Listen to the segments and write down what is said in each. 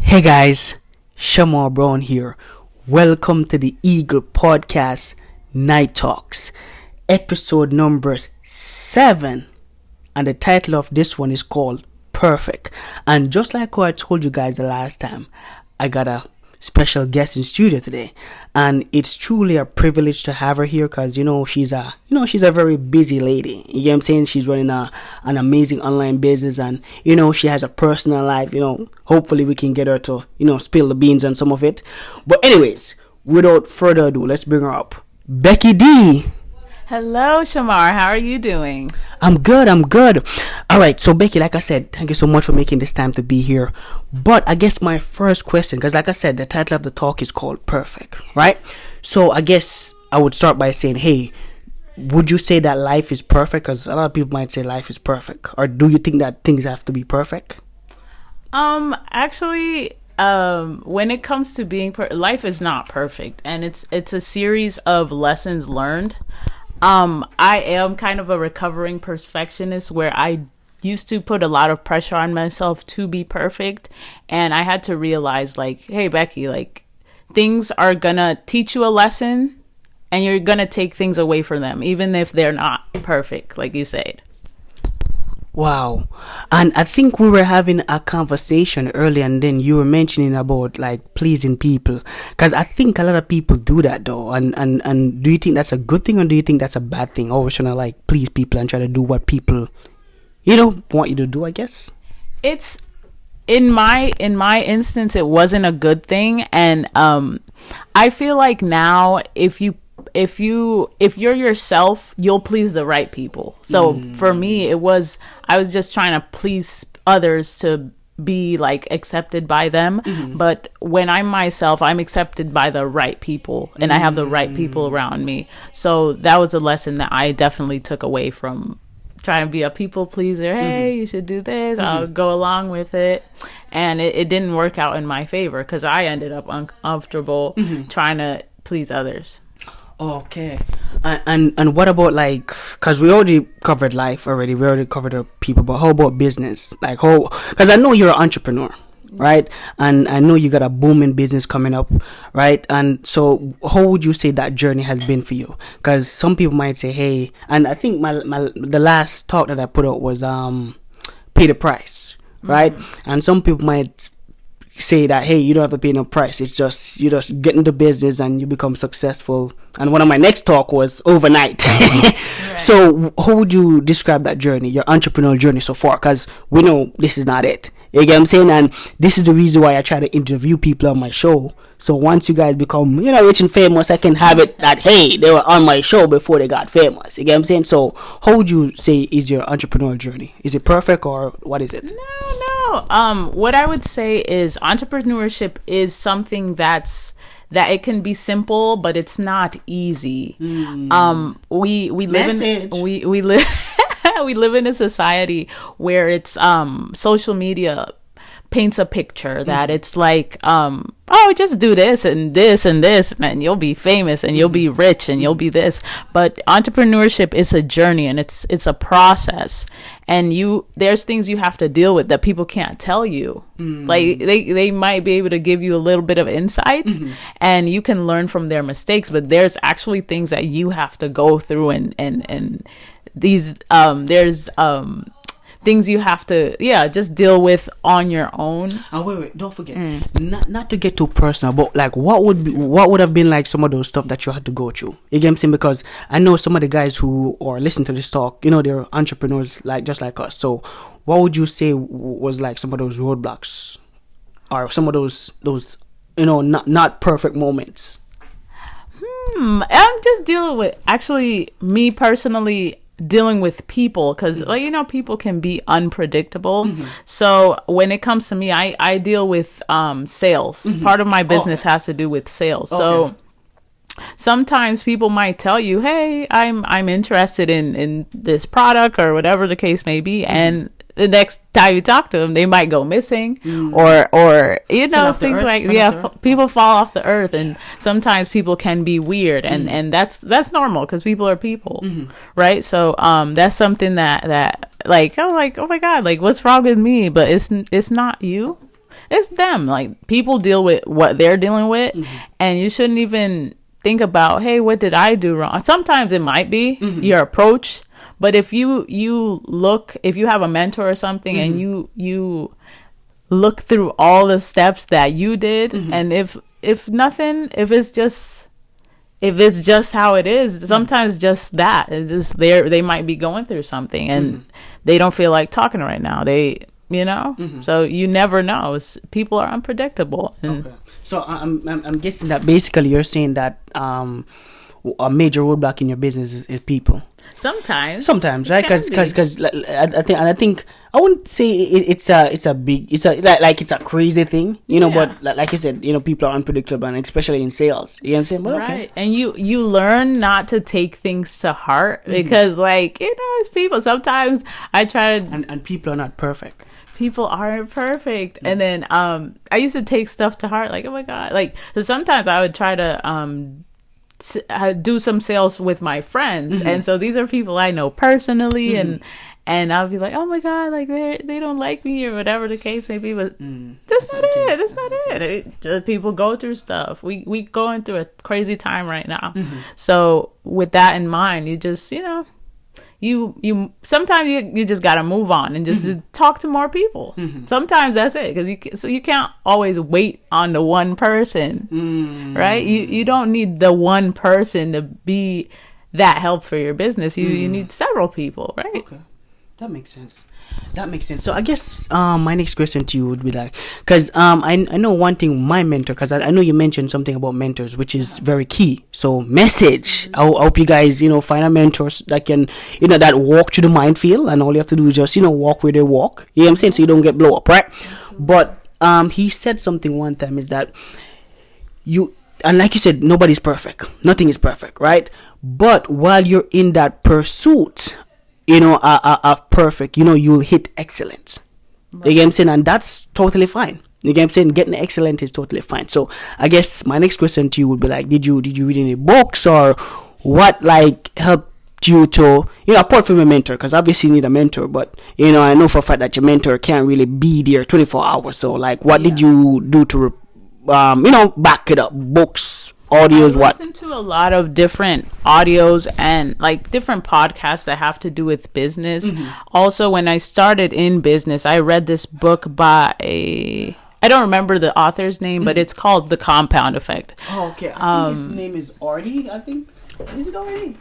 Hey guys, Shamar Brown here. Welcome to the Eagle Podcast Night Talks, episode number 7. And the title of this one is called Perfect. And just like how I told you guys the last time, I got a special guest in studio today, and it's truly a privilege to have her here because she's a very busy lady. You get what I'm saying? She's running an amazing online business, and she has a personal life. Hopefully we can get her to spill the beans on some of it. But anyways, without further ado, let's bring her up. Becky D. Hello, Shamar. How are you doing? I'm good. All right. So, Becky, like I said, thank you so much for making this time to be here. But I guess my first question, because like I said, the title of the talk is called Perfect, right? So, I guess I would start by saying, hey, would you say that life is perfect? Because a lot of people might say life is perfect. Or do you think that things have to be perfect? Actually, when it comes to being life is not perfect, and it's a series of lessons learned. I am kind of a recovering perfectionist where I used to put a lot of pressure on myself to be perfect. And I had to realize, like, hey, Becky, like, things are gonna teach you a lesson and you're gonna take things away from them, even if they're not perfect, like you said. Wow. And I think we were having a conversation earlier, and then you were mentioning about like pleasing people, because I think a lot of people do that though. And do you think that's a good thing, or do you think that's a bad thing? Always trying to like please people and try to do what people want you to do, I guess. It's in my instance, it wasn't a good thing. And I feel like now if you're yourself, you'll please the right people. So for me, I was just trying to please others to be like accepted by them. But when I'm myself, I'm accepted by the right people, and I have the right people around me. So that was a lesson that I definitely took away from trying to be a people pleaser. Hey, you should do this. I'll go along with it. And it didn't work out in my favor because I ended up uncomfortable trying to please others. Okay. And what about, like, because we already covered life already, we already covered the people, but how about business? Like, because I know you're an entrepreneur, right? And I know you got a booming business coming up, right? And so how would you say that journey has been for you? Because some people might say, hey, and I think the last talk that I put out was pay the price, right? And some people might say that, hey, you don't have to pay no price, it's just you just get into business and you become successful. And one of my next talk was overnight. Right. So how would you describe that journey, your entrepreneurial journey so far? Because we know this is not it, you get what I'm saying? And this is the reason why I try to interview people on my show, so once you guys become rich and famous, I can have it that, hey, they were on my show before they got famous, you get what I'm saying? So how would you say is your entrepreneurial journey? Is it perfect, or what is it? No. What I would say is entrepreneurship is something that it can be simple, but it's not easy. We live we live in a society where it's social media paints a picture that it's like just do this and this and this and you'll be famous and you'll be rich and you'll be this. But entrepreneurship is a journey, and it's a process, and there's things you have to deal with that people can't tell you. Like they might be able to give you a little bit of insight, and you can learn from their mistakes, but there's actually things that you have to go through, and these there's things you have to just deal with on your own. And wait, don't forget, not to get too personal, but like what would have been like some of those stuff that you had to go through? You get what I'm saying? Because I know some of the guys who are listening to this talk, they're entrepreneurs like just like us. So what would you say was like some of those roadblocks, or some of those not perfect moments? I'm just dealing with, actually, me personally, dealing with people, because people can be unpredictable. So when it comes to me, I deal with sales. Part of my business has to do with sales. So sometimes people might tell you, hey, I'm interested in this product or whatever the case may be, and the next time you talk to them, they might go missing, or things like people fall off the earth, and sometimes people can be weird, and that's normal because people are people, right? So that's something that like I'm like, oh my god, like what's wrong with me? But it's not you. it's them. Like, people deal with what they're dealing with, and you shouldn't even think about, hey, what did I do wrong? Sometimes it might be your approach, but if you have a mentor or something, and you look through all the steps that you did, and if it's just how it is, sometimes just that, it's just they might be going through something, and they don't feel like talking right now. So you never know. People are unpredictable. Okay. So I'm guessing that basically you're saying that a major roadblock in your business is people. Sometimes, right? Because I think I wouldn't say it's a crazy thing, but like I said, people are unpredictable, and especially in sales. You know what I'm saying? But right. Okay. And you learn not to take things to heart, because it's people. Sometimes I try to, and people are not perfect. People aren't perfect. And then I used to take stuff to heart, like, oh my God, so sometimes I would try to do some sales with my friends, and so these are people I know personally, and I'll be like, oh my God, like they don't like me, or whatever the case may be, but that's not it. Just people go through stuff. We going through a crazy time right now. So with that in mind, you just you sometimes you just gotta move on and just talk to more people. Sometimes that's it, because you can't always wait on the one person, right? You don't need the one person to be that help for your business. You need several people, right? Okay, that makes sense. So I guess my next question to you would be like, because I know one thing, my mentor, because I know you mentioned something about mentors, which is very key. So message, I hope you guys find a mentor that can that walk through the minefield, and all you have to do is just walk where they walk. You know what I'm saying? So you don't get blow up, right? But he said something one time, is that and like you said, nobody's perfect, nothing is perfect, right? But while you're in that pursuit of perfect, you'll hit excellence. Right. You get what I'm saying? And that's totally fine. You get what I'm saying? Getting excellent is totally fine. So I guess my next question to you would be like, did you read any books, or what helped you to, apart from a mentor, because obviously you need a mentor, but I know for a fact that your mentor can't really be there 24 hours. So what did you do to back it up? Books, audios, what? I listen to a lot of different audios and different podcasts that have to do with business. Also, when I started in business, I read this book by I don't remember the author's name, but it's called The Compound Effect. Oh, okay. I think his name is Artie, I think. Is it Artie?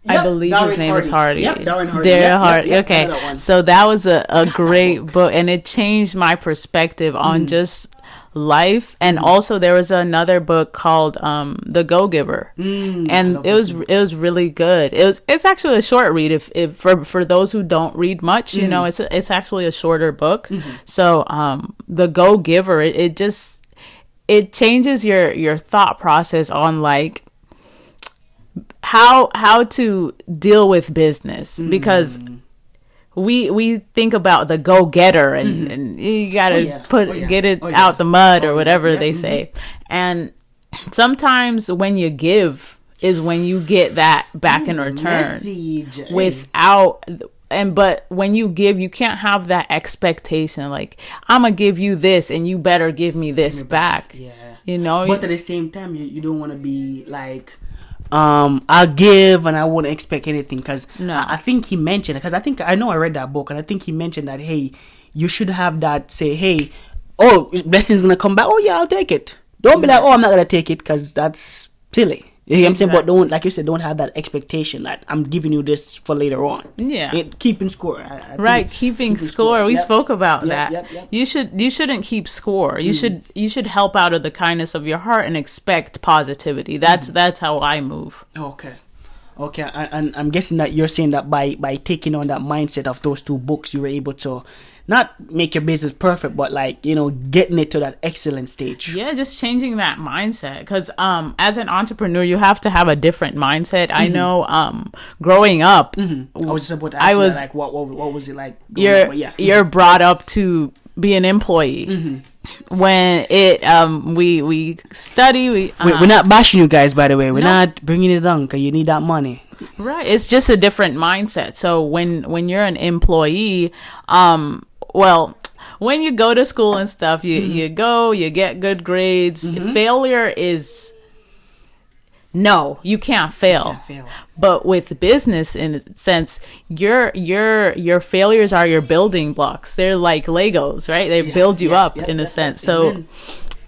I believe Darren his name Hardy. Is Hardy. Yep, Darren Hardy. Hardy. Okay. So that was a great book, and it changed my perspective on just life. And also there was another book called The Go-Giver, and it was really good. It's actually a short read if for those who don't read much, it's actually a shorter book. So The Go-Giver, it changes your thought process on how to deal with business, because we think about the go-getter and you gotta get it out the mud or whatever they say, and sometimes when you give is when you get that back in return. But when you give, you can't have that expectation like, I'm gonna give you this and you better give me this back. But at the same time, you don't want to be like, I'll give and I won't expect anything, because I think he mentioned, because I know I read that book, and I think he mentioned that, hey, you should have that, say, hey, blessing's gonna come back, yeah, I'll take it. Don't be like, I'm not gonna take it, because that's silly. You know what I'm saying? But don't, like you said, don't have that expectation that I'm giving you this for later on. Keeping score. Keeping score. We spoke about that. Yep. You shouldn't keep score. You should help out of the kindness of your heart and expect positivity. That's how I move. Okay. And I'm guessing that you're saying that by taking on that mindset of those two books, you were able to not make your business perfect, but getting it to that excellent stage. Yeah, just changing that mindset, because as an entrepreneur, you have to have a different mindset. I know growing up, I was just about to ask you, what was it like? You're brought up to be an employee. When we study, we're not bashing you guys, by the way. We're not bringing it down, because you need that money. Right. It's just a different mindset. So when you're an employee, when you go to school and stuff, you go, you get good grades. Failure is no, you can't fail. But with business, in a sense, your failures are your building blocks. They're like Legos, right? They build you up in a sense. So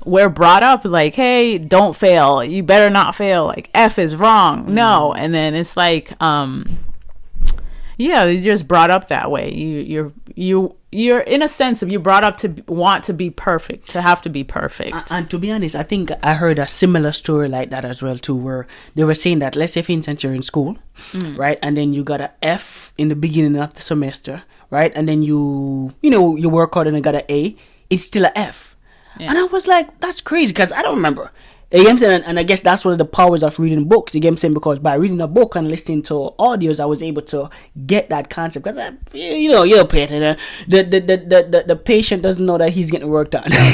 we're brought up like, hey, don't fail. You better not fail. Like F is wrong. No. And then it's like, you're just brought up that way. You're in a sense, you're brought up to want to be perfect, to have to be perfect. And to be honest, I think I heard a similar story like that as well too, where they were saying that, let's say for instance you're in school, right, and then you got an F in the beginning of the semester, right, and then you work hard and you got an A, it's still an F. And I was like, that's crazy, because I don't remember. And I guess that's one of the powers of reading books. You get what I'm saying? Because by reading a book and listening to audios, I was able to get that concept. Because you're a patient. The patient doesn't know that he's getting worked on. You know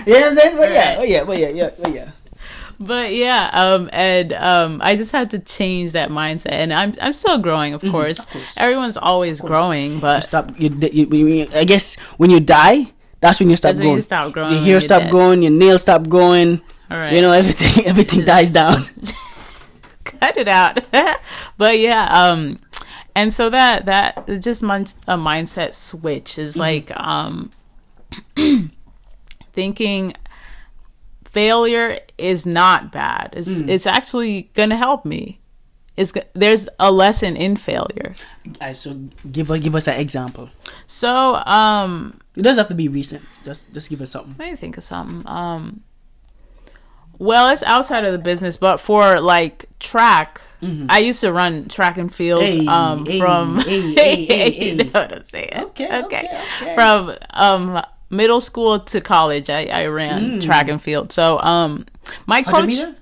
what I'm saying? But yeah, I just had to change that mindset, and I'm still growing, of course. Everyone's always growing, but I guess when you die, that's when you stop growing. You stop growing. Your hair stop growing. Your nails stop growing. All right. Everything dies down. Cut it out. But yeah, and so that just a mindset switch is like thinking failure is not bad. It's actually gonna help me. There's a lesson in failure. So give us an example. So it doesn't have to be recent. Just give us something. Let me think of something. Well, it's outside of the business, but for like track, I used to run track and field. You know what I'm saying? Okay. From middle school to college, I ran track and field. So my coach, meter?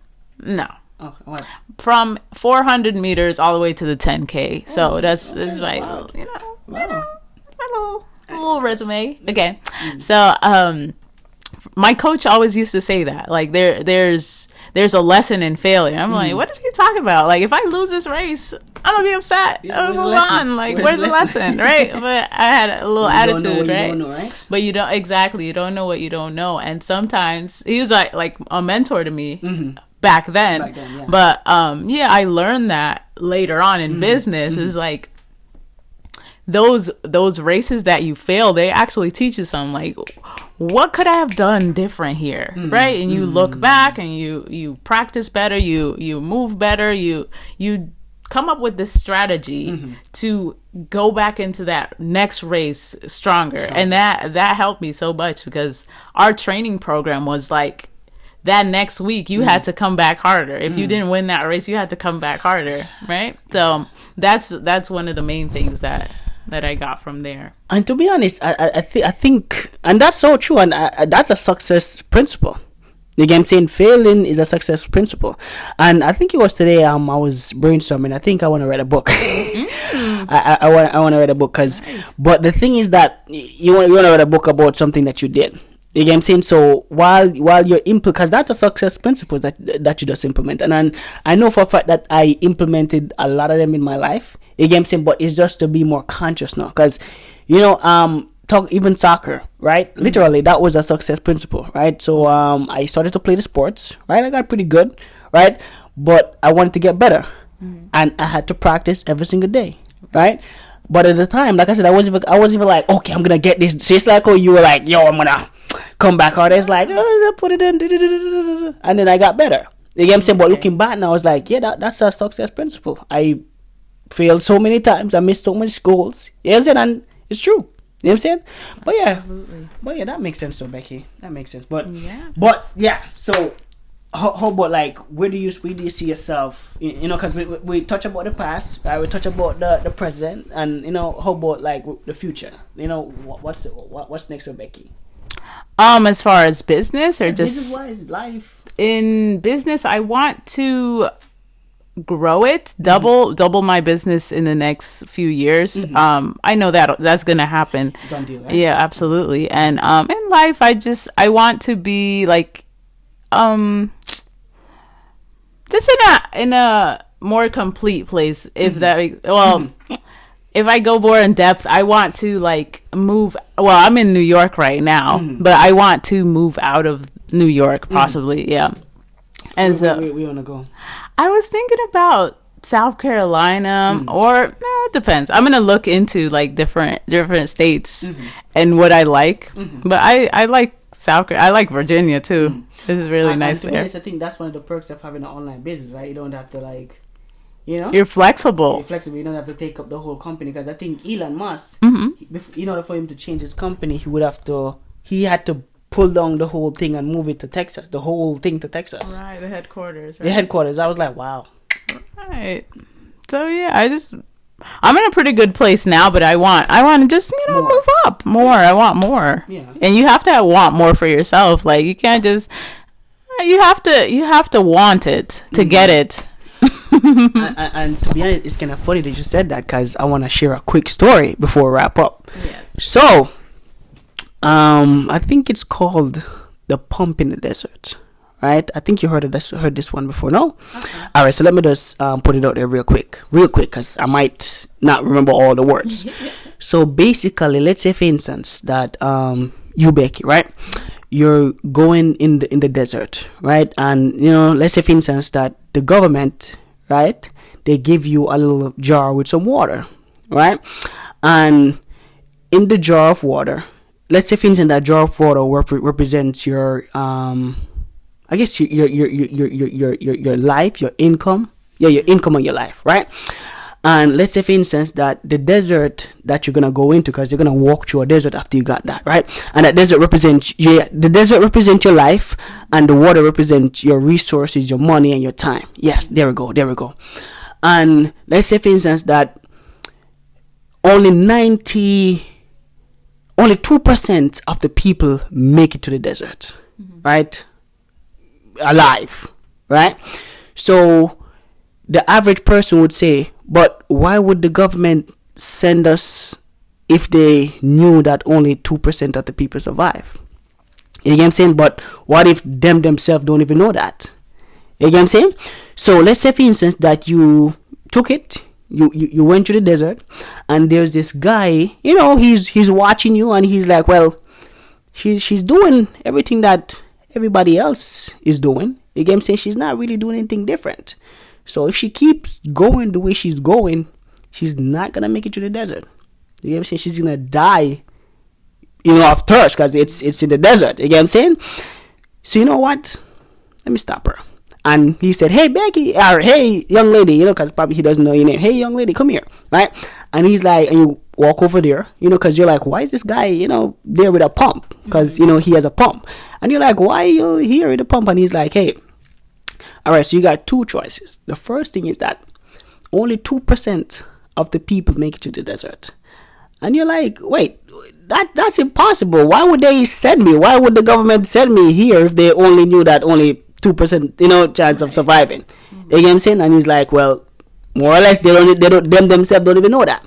No. Oh, what? From 400 meters all the way to the 10K. So that's my little resume. Okay. So my coach always used to say that, like, there's a lesson in failure. I'm like, what is he talking about? Like, if I lose this race, I'm gonna be upset. I'm gonna move on. Like, where's the lesson? Right? But I had a little attitude, right? You don't know, right? But you don't know what you don't know. And sometimes he was like a mentor to me. Back then, yeah. But I learned that later on in business is like those races that you fail, they actually teach you something. Like, what could I have done different here, right? And you look back and you practice better, you move better, you come up with this strategy to go back into that next race stronger. And that helped me so much, because our training program was like, that next week you had to come back harder. If you didn't win that race, you had to come back harder, right? So that's one of the main things that I got from there. And to be honest, I think, and that's so true, and that's a success principle. The game saying failing is a success principle. And I think it was today I was brainstorming. I think I want to write a book. I want to write a book, but the thing is that you want to write a book about something that you did. You get what I'm saying? So while you're because that's a success principle that you just implement. And I know for a fact that I implemented a lot of them in my life. You get what I'm saying? But it's just to be more conscious now. Because, talk even soccer, right? Literally, that was a success principle, right? So I started to play the sports, right? I got pretty good, right? But I wanted to get better. And I had to practice every single day, right? But at the time, like I said, I wasn't even like, okay, I'm going to get this. So it's like, oh, you were like, yo, I'm going to come back out. It's like, oh, put it in. And then I got better. You get what I'm saying? But looking back now, I was like, yeah, that's a success principle. I failed so many times. I missed so many goals. You know what I'm saying? And it's true. You know what I'm saying? But yeah. Absolutely. But yeah, that makes sense though, Becky. That makes sense. But yeah, so how about, like, where do you see yourself, because we touch about the past, right? We touch about the present, and how about, like, the future? What's next for Becky? As far as business, or just business wise, life? In business, I want to grow it, double my business in the next few years. I know that's gonna happen. Done deal, right? Yeah, absolutely. And in life, I want to be like just in a more complete place, if that makes, if I go more in depth, I want to like move. Well, I'm in New York right now, but I want to move out of New York, possibly. Yeah. And where we want to go? I was thinking about South Carolina, or it depends. I'm gonna look into like different states and what I like. But I like I like Virginia too. This is really nice there. I think that's one of the perks of having an online business, right? You don't have to like, you're flexible. You don't have to take up the whole company, because I think Elon Musk, in order for him to change his company, he had to pull down the whole thing and move it to Texas. The whole thing to Texas. Right, the headquarters. Right? The headquarters. I was like, wow. Right. So yeah, I'm in a pretty good place now, but I want to just move up more. I want more. Yeah. And you have to want more for yourself. Like you can't just. You have to want it to get it. and to be honest, it's kind of funny that you said that, because I want to share a quick story before we wrap up. Yes. So, I think it's called The Pump in the Desert, right? I think you heard this one before, no? Okay. All right, so let me just put it out there real quick, because I might not remember all the words. So basically, let's say for instance that you, Becky, right? You're going in the desert, right? And let's say for instance that the government, right, they give you a little jar with some water, right? And in the jar of water, let's say for instance that jar of water represents your I guess your life, your income, your income on your life, right? And let's say for instance that the desert that you're gonna go into, because you're gonna walk through a desert after you got that, right? And that desert represents your life, and the water represents your resources, your money, and your time. Yes, there we go. And let's say for instance that only 2% of the people make it to the desert, right? Alive, right? So the average person would say, but why would the government send us if they knew that only 2% of the people survive? You get what I'm saying? But what if them themselves don't even know that? You get what I'm saying? So let's say for instance that you took it, you went to the desert, and there's this guy, he's watching you, and he's like, well, she's doing everything that everybody else is doing. You get what I'm saying? She's not really doing anything different. So if she keeps going the way she's going, she's not gonna make it to the desert. You get what I'm saying? She's gonna die, of thirst, because it's in the desert. You get what I'm saying? So you know what? Let me stop her. And he said, hey, Becky, or hey, young lady, because probably he doesn't know your name. Hey, young lady, come here, right? And he's like, and you walk over there, because you're like, why is this guy, there with a pump? Because, he has a pump. And you're like, why are you here with a pump? And he's like, hey, all right, so you got two choices. The first thing is that only 2% of the people make it to the desert. And you're like, wait, that's impossible. Why would they send me? Why would the government send me here if they only knew that only 2%, chance of surviving? You get what I'm saying? And he's like, well, more or less, them themselves don't even know that.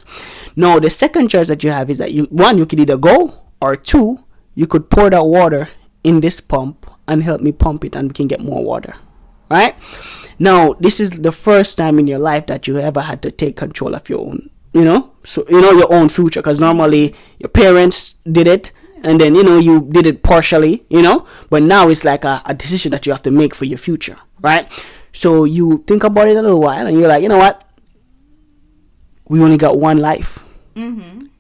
No, the second choice that you have is that you could either go, or two, you could pour that water in this pump and help me pump it, and we can get more water. Right? Now, this is the first time in your life that you ever had to take control of your own, your own future. Because normally your parents did it, and then, you did it partially, But now it's like a decision that you have to make for your future, right? So you think about it a little while, and you're like, you know what? We only got one life,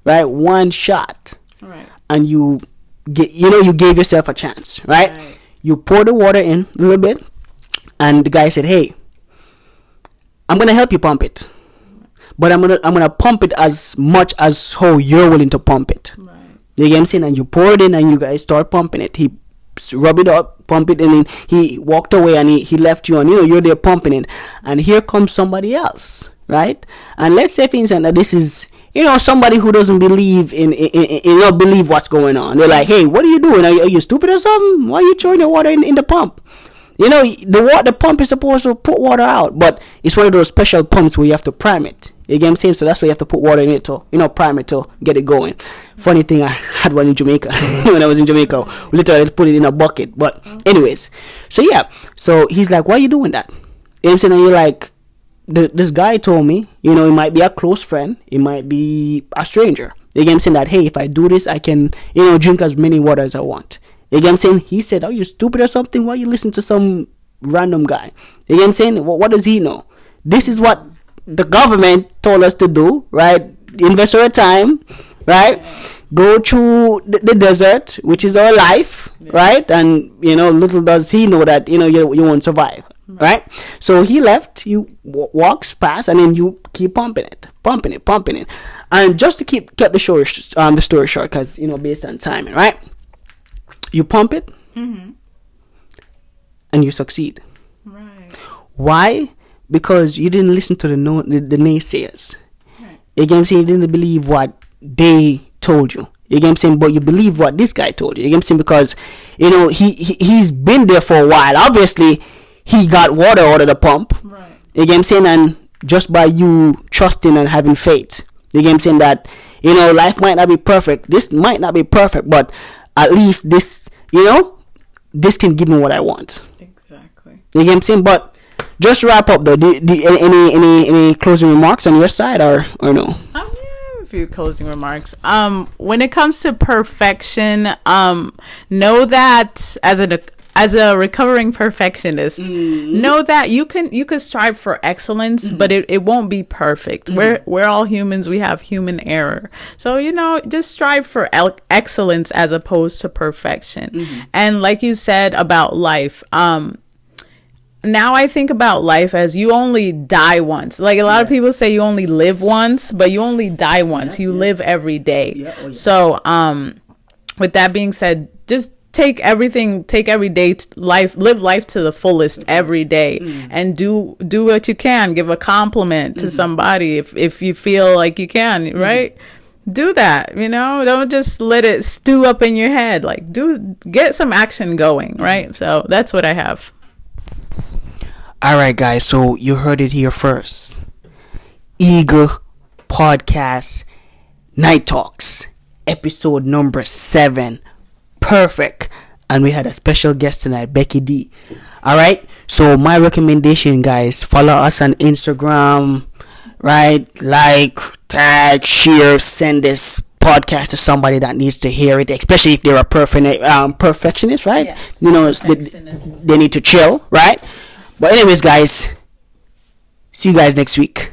right? One shot, right? And you gave yourself a chance, right? You pour the water in a little bit. And the guy said, hey, I'm going to help you pump it. But I'm gonna pump it as much as how you're willing to pump it. Right. You get what I'm saying? And you pour it in, and you guys start pumping it. He rub it up, pump it, and then he walked away, and he left you, and you're there pumping it. And here comes somebody else, right? And let's say, for instance, that this is somebody who doesn't believe believe what's going on. They're like, hey, what are you doing? Are you stupid or something? Why are you throwing your water in the pump? The pump is supposed to put water out, but it's one of those special pumps where you have to prime it. You get what I'm saying? So that's why you have to put water in it to, prime it to get it going. Funny thing, I had one in Jamaica. When I was in Jamaica, we literally put it in a bucket. But anyways, so yeah. So he's like, why are you doing that? You know what I'm saying? And you're like, this guy told me, you know, it might be a close friend, it might be a stranger. You get what I'm saying? That, hey, if I do this, I can, you know, drink as many water as I want. You get what I'm saying? He said, "Are you stupid or something? Why you listen to some random guy?" You get what I'm saying? What does he know? This is what the government told us to do, right? Invest our time, right? Go through the desert, which is our life, right? And, you know, little does he know that, you know, you won't survive, right? So he left, he walks past, and then you keep pumping it. And just to cut the story short, because, you know, based on timing, right? You pump it, and you succeed. Right. Why? Because you didn't listen to the naysayers. Right. You get what I'm saying? You didn't believe what they told you. You get what I'm saying? But you believe what this guy told you. You get what I'm saying? Because, you know, he's been there for a while. Obviously, he got water out of the pump. Right. You get what I'm saying? And just by you trusting and having faith, you get what I'm saying? That, you know, life might not be perfect. This might not be perfect, but at least this, you know, this can give me what I want. Exactly. You get what I'm saying? But just to wrap up though, any closing remarks on your side or no? Yeah, a few closing remarks. When it comes to perfection, know that as a recovering perfectionist, know that you can strive for excellence, but it won't be perfect. We're all humans. We have human error. So, you know, just strive for excellence as opposed to perfection. And like you said about life, now I think about life as you only die once. Like a lot of people say you only live once, but you only die once. You live every day. So, with that being said, just take every day live life to the fullest every day, and do what you can. Give a compliment to somebody if you feel like you can, right? Do that, you know, don't just let it stew up in your head. Like get some action going, right? So that's what I have. All right, guys, so you heard it here first. Eagle Podcast Night Talks, episode number 7. Perfect. And we had a special guest tonight, Becky D. All right, so my recommendation, guys, follow us on Instagram, right? Like, tag, share, send this podcast to somebody that needs to hear it, especially if they're a perfectionist, right? Yes, you know, they need to chill, right? But anyways, guys, see you guys next week.